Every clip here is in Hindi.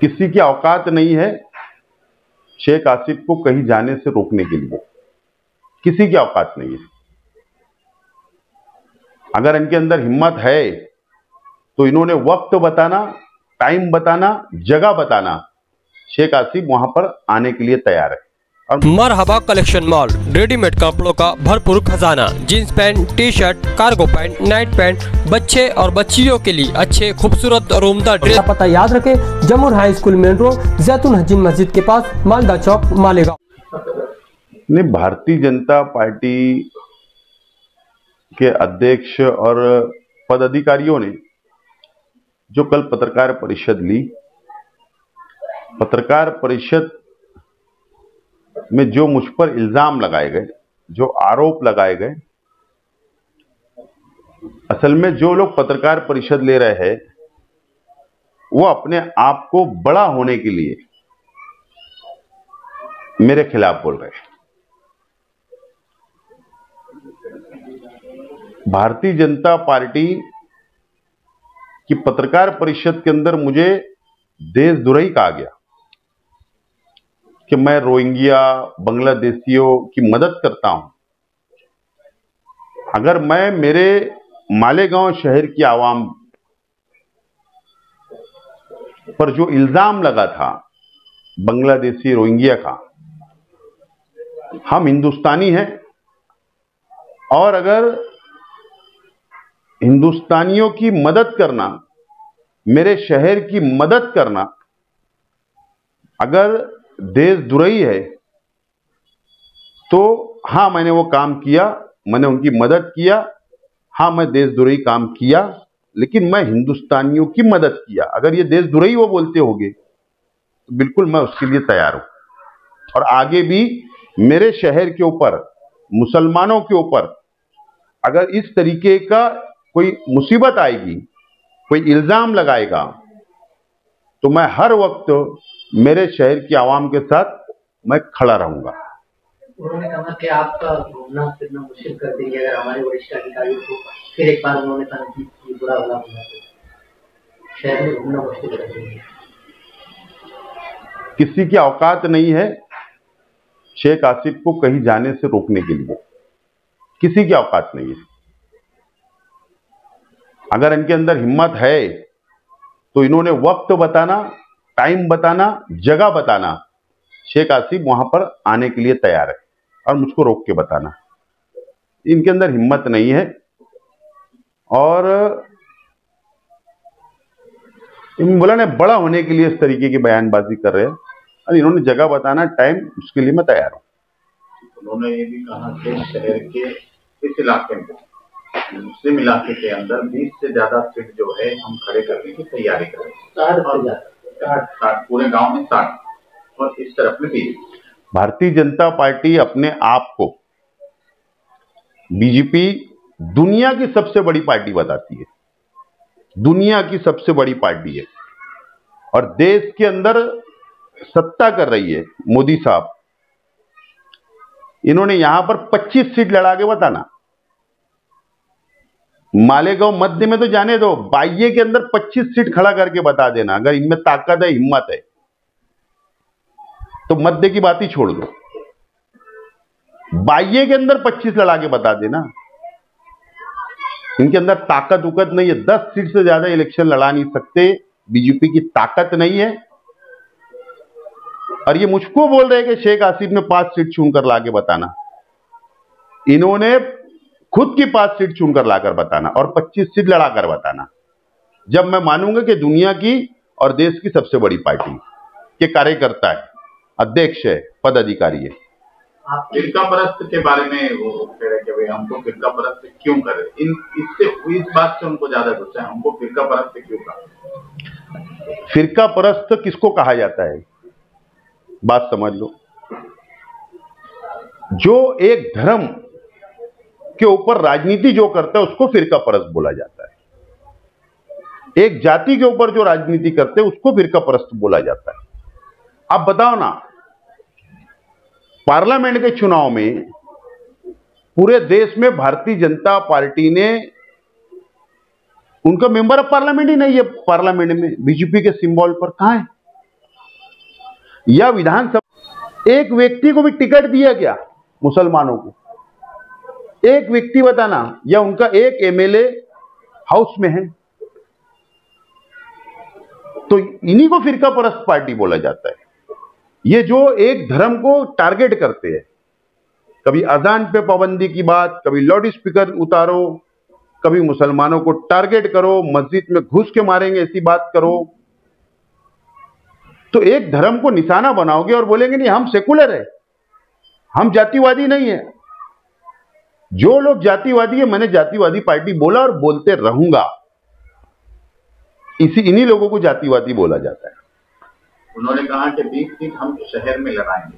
किसी की औकात नहीं है शेख आसिफ को कहीं जाने से रोकने के लिए। किसी की औकात नहीं है। अगर इनके अंदर हिम्मत है तो इन्होंने वक्त बताना, टाइम बताना, जगह बताना, शेख आसिफ वहां पर आने के लिए तैयार है। मरहबा कलेक्शन मॉल, रेडीमेड कपड़ों का भरपूर खजाना, jeans pant, T shirt, cargo pant, night pant, बच्चे और बच्चियों के लिए अच्छे खूबसूरत और उम्दा ड्रेस। पता याद रखें, जमुर हाई स्कूल मेन रोड, जैतून हजीन मस्जिद के पास, मालदा चौक, मालेगांव। ने भारतीय जनता पार्टी के अध्यक्ष और पदाधिकारियों ने जो कल पत्रकार परिषद ली, पत्रकार परिषद में जो मुझ पर इल्जाम लगाए गए, जो आरोप लगाए गए, असल में जो लोग पत्रकार परिषद ले रहे हैं वो अपने आप को बड़ा होने के लिए मेरे खिलाफ बोल रहे हैं। भारतीय जनता पार्टी की पत्रकार परिषद के अंदर मुझे देशद्रोही कहा गया कि मैं रोहिंग्या बांग्लादेशियों की मदद करता हूं। अगर मैं मेरे मालेगांव शहर की आवाम पर जो इल्जाम लगा था बांग्लादेशी रोहिंग्या का, हम हिंदुस्तानी हैं और अगर हिंदुस्तानियों की मदद करना, मेरे शहर की मदद करना अगर देशद्रोही है तो हां, मैंने वो काम किया, मैंने उनकी मदद किया। हां, मैं देशद्रोही काम किया, लेकिन मैं हिंदुस्तानियों की मदद किया। अगर ये देशद्रोही वो बोलते होंगे तो बिल्कुल मैं उसके लिए तैयार हूं। और आगे भी मेरे शहर के ऊपर, मुसलमानों के ऊपर अगर इस तरीके का कोई मुसीबत आएगी, कोई इल्जाम लगाएगा, तो मैं हर वक्त मेरे शहर की आवाम के साथ मैं खड़ा रहूंगा। उन्होंने कहा कि आपका घूमना फिरना मुश्किल कर देंगे अगर हमारे वरिष्ठ अधिकारियों को फिर एक बार उन्होंने कहा कि बुरा भला होना, शहर में घूमना मुश्किल कर देंगे। किसी की औकात नहीं है शेख आसिफ को कहीं जाने से रोकने के लिए। किसी की औकात नहीं है। अगर इनके अंदर हिम्मत है तो इन्होंने वक्त बताना, टाइम बताना, जगह बताना, शेख आसिफ वहां पर आने के लिए तैयार है और मुझको रोक के बताना। इनके अंदर हिम्मत नहीं है और इन बोला ने बड़ा होने के लिए इस तरीके की बयानबाजी कर रहे हैं और इन्होंने जगह बताना, टाइम, उसके लिए मैं तैयार हूं। उन्होंने ये भी कहा कि शहर के इस इलाके में, मुस्लिम इलाके के अंदर 20 से ज्यादा सीट जो है हम खड़े करने की तैयारी कर रहे हैं। 60 पूरे गांव में 60 और इस तरफ में 20। भारतीय जनता पार्टी अपने आप को बीजेपी दुनिया की सबसे बड़ी पार्टी बताती है। दुनिया की सबसे बड़ी पार्टी है और देश के अंदर सत्ता कर रही है मोदी साहब। इन्होंने यहां पर 25 सीट लड़ा के बताना। मालेगांव मध्य में तो जाने दो, बाह्य के अंदर 25 सीट खड़ा करके बता देना। अगर इनमें ताकत है, हिम्मत है तो मध्य की बात ही छोड़ दो, बाह्य के अंदर 25 लड़ा के बता देना। इनके अंदर ताकत उकत नहीं है। 10 सीट से ज्यादा इलेक्शन लड़ा नहीं सकते। बीजेपी की ताकत नहीं है। और ये मुझको बोल रहे हैं कि शेख आसिफ ने 5 सीट चुनकर लाके बताना। इन्होंने खुद की 5 सीट चुनकर लाकर बताना और 25 सीट लड़ाकर बताना। जब मैं मानूंगा कि दुनिया की और देश की सबसे बड़ी पार्टी के कार्यकर्ता है, अध्यक्ष है, पदाधिकारी है। आप फिरका परस्त के बारे में वो कह रहे कि भाई हमको फिरका परस्त क्यों करे, इस बात से उनको ज्यादा गुस्सा है। हमको फिरका परस्त क्यों कहा? फिरका परस्त किसको कहा जाता है, बात समझ लो। जो एक धर्म के ऊपर राजनीति जो करता है उसको फिरका परस्त बोला जाता है। एक जाति के ऊपर जो राजनीति करते हैं उसको फिरका परस्त बोला जाता है। आप बताओ ना, पार्लियामेंट के चुनाव में पूरे देश में भारतीय जनता पार्टी ने, उनका मेंबर ऑफ पार्लियामेंट ही नहीं है पार्लियामेंट में, बीजेपी के सिंबल पर कहां है? या विधानसभा, एक व्यक्ति को भी टिकट दिया गया मुसलमानों को? एक व्यक्ति बताना, या उनका एक एमएलए हाउस में है? तो इन्हीं को फिरका परस्त पार्टी बोला जाता है। ये जो एक धर्म को टारगेट करते हैं, कभी अजान पे पाबंदी की बात, कभी लाउड स्पीकर उतारो, कभी मुसलमानों को टारगेट करो, मस्जिद में घुस के मारेंगे ऐसी बात करो, तो एक धर्म को निशाना बनाओगे और बोलेंगे नहीं हम सेकुलर है, हम जातिवादी नहीं है। जो लोग जातिवादी है, मैंने जातिवादी पार्टी बोला और बोलते रहूंगा, इन्हीं लोगों को जातिवादी बोला जाता है। उन्होंने कहा कि 20 सीट हम शहर में लड़ाएंगे,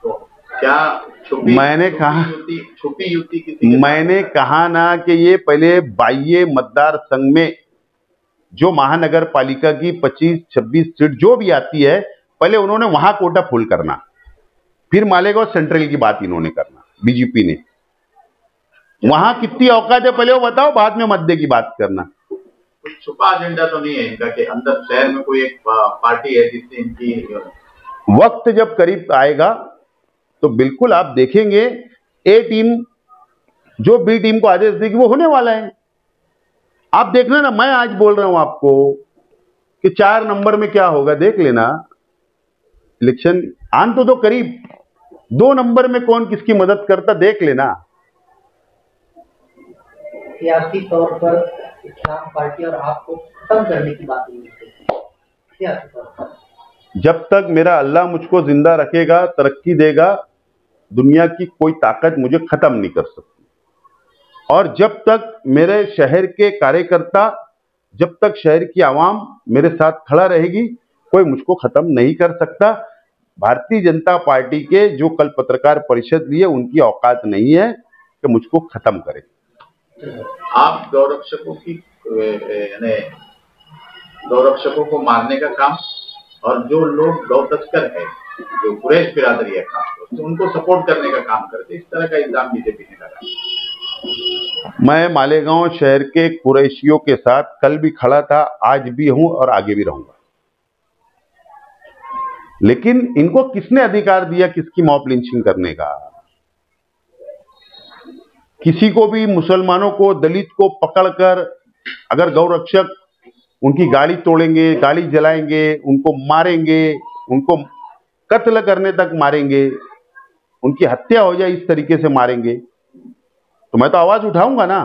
तो क्या छुपी युति किसी? मैंने कहा ना कि ये पहले बाह्य मतदार संघ में जो महानगर पालिका की 25-26 सीट जो भी आती है, पहले उन्होंने वहां कोटा फुल करना, फिर मालेगांव सेंट्रल की बात इन्होंने करना, बीजेपी ने। वहां कितनी औकात है पहले वो बताओ, बाद में मध्य की बात करना। कुछ छुपा एजेंडा तो नहीं है इनका कि अंदर शहर में कोई एक पार्टी है जिससे इनकी? वक्त जब करीब आएगा तो बिल्कुल आप देखेंगे, ए टीम जो बी टीम को आदेश देगी वो होने वाला है। आप देखना ना, मैं आज बोल रहा हूं आपको कि 4 नंबर में क्या होगा, देख लेना। इलेक्शन आन तो करीब 2 नंबर में कौन किसकी मदद करता देख लेना। सियासी तौर पर इस्लाम पार्टी और आपको खत्म करने की बात नहीं है सियासी तौर पर। जब तक मेरा अल्लाह मुझको जिंदा रखेगा, तरक्की देगा, दुनिया की कोई ताकत मुझे खत्म नहीं कर सकती। और जब तक मेरे शहर के कार्यकर्ता, जब तक शहर की आवाम मेरे साथ खड़ा रहेगी, कोई मुझको खत्म नहीं कर सकता। भारतीय जनता पार्टी के जो कल पत्रकार परिषद लिए, उनकी औकात नहीं है कि मुझको खत्म करे। आप गौरक्षकों को मारने का काम, और जो लोग गौ तस्कर है, जो कुरैश बिरादरी है खासतौर से, उनको सपोर्ट करने का काम करते, इस तरह का इल्जाम बीजेपी ने लगाया। मैं मालेगांव शहर के कुरैशियों के साथ कल भी खड़ा था, आज भी हूं और आगे भी रहूंगा। लेकिन इनको किसने अधिकार दिया किसकी मॉब लिंचिंग करने का? किसी को भी, मुसलमानों को, दलित को पकड़कर अगर गौरक्षक उनकी गाड़ी तोड़ेंगे, गाड़ी जलाएंगे, उनको मारेंगे, उनको कत्ल करने तक मारेंगे, उनकी हत्या हो जाए इस तरीके से मारेंगे, तो मैं तो आवाज उठाऊंगा ना।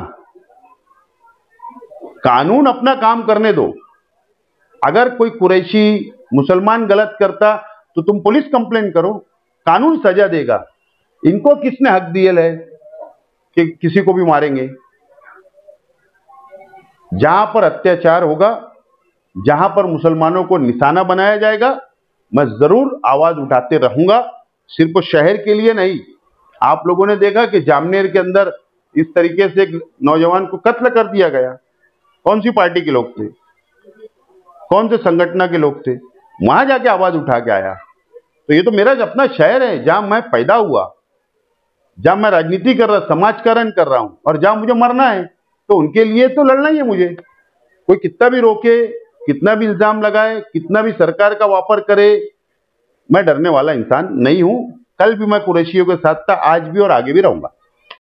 कानून अपना काम करने दो। अगर कोई कुरैशी मुसलमान गलत करता तो तुम पुलिस कंप्लेंट करो, कानून सजा देगा। इनको किसने हक दिया है कि किसी को भी मारेंगे? जहां पर अत्याचार होगा, जहां पर मुसलमानों को निशाना बनाया जाएगा, मैं जरूर आवाज उठाते रहूंगा। सिर्फ शहर के लिए नहीं। आप लोगों ने देखा कि जामनेर के अंदर इस तरीके से एक नौजवान को कत्ल कर दिया गया। कौन सी पार्टी के लोग थे, कौन से संगठन के लोग थे? वहां जाके आवाज उठा के आया। तो ये तो मेरा अपना शहर है, जहां मैं पैदा हुआ, जहां मैं राजनीति कर रहा, समाजकरण कर रहा हूं, और जहां मुझे मरना है, तो उनके लिए तो लड़ना ही है मुझे। कोई कितना भी रोके, कितना भी इल्जाम लगाए, कितना भी सरकार का वापर करे, मैं डरने वाला इंसान नहीं हूं। कल भी मैं कुरैशियों के साथ था, आज भी और आगे भी रहूंगा।